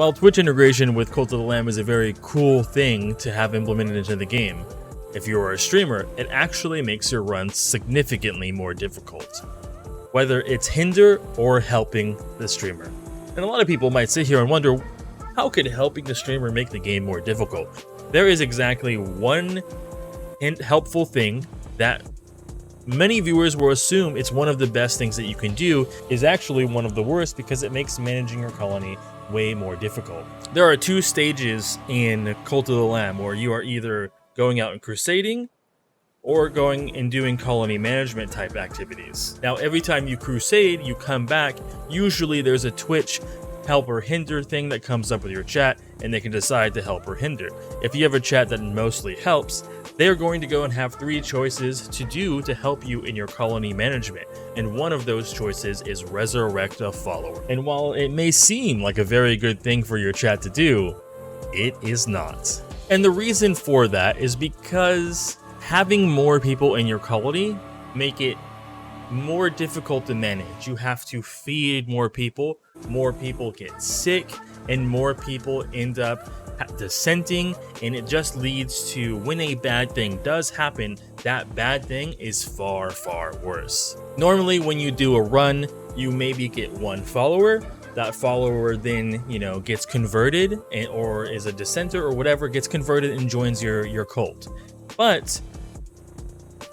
While Twitch integration with Cult of the Lamb is a very cool thing to have implemented into the game, if you are a streamer, it actually makes your runs significantly more difficult, whether it's hinder or helping the streamer. And a lot of people might sit here and wonder, how could helping the streamer make the game more difficult? There is exactly one helpful thing that many viewers will assume it's one of the best things that you can do, is actually one of the worst because it makes managing your colony way more difficult. There are two stages in Cult of the Lamb where you are either going out and crusading or going and doing colony management type activities. Now, every time you crusade, you come back, usually there's a Twitch help or hinder thing that comes up with your chat, and they can decide to help or hinder. If you have a chat that mostly helps, they're going to go and have 3 choices to do to help you in your colony management. And one of those choices is resurrect a follower. And while it may seem like a very good thing for your chat to do, it is not. And the reason for that is because having more people in your colony make it more difficult to manage. You have to feed more people get sick, and more people end up dissenting, and it just leads to, when a bad thing does happen, that bad thing is far, far worse. Normally when you do a run, you maybe get 1 follower. That follower then, gets converted or is a dissenter or whatever, gets converted and joins your cult. But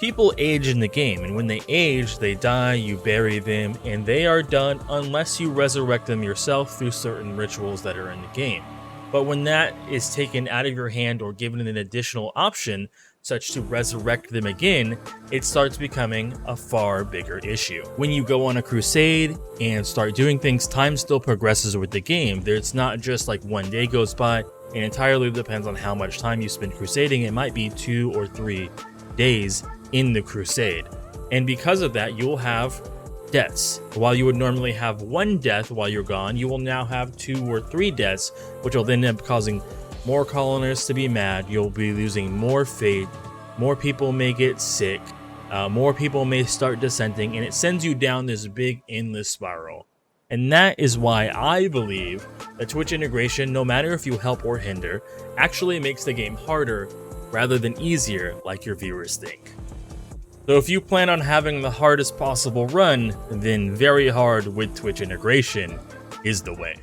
people age in the game, and when they age, they die, you bury them, and they are done unless you resurrect them yourself through certain rituals that are in the game. But when that is taken out of your hand or given an additional option, such to resurrect them again, it starts becoming a far bigger issue. When you go on a crusade and start doing things, time still progresses with the game. It's not just like 1 day goes by. It entirely depends on how much time you spend crusading. It might be 2 or 3 days in the crusade, and because of that, you'll have deaths. While you would normally have 1 death while you're gone, you will now have 2 or 3 deaths, which will then end up causing more colonists to be mad. You'll be losing more faith, more people may get sick, more people may start dissenting, and it sends you down this big endless spiral. And that is why I believe that Twitch integration, no matter if you help or hinder, actually makes the game harder rather than easier like your viewers think. So if you plan on having the hardest possible run, then very hard with Twitch integration is the way.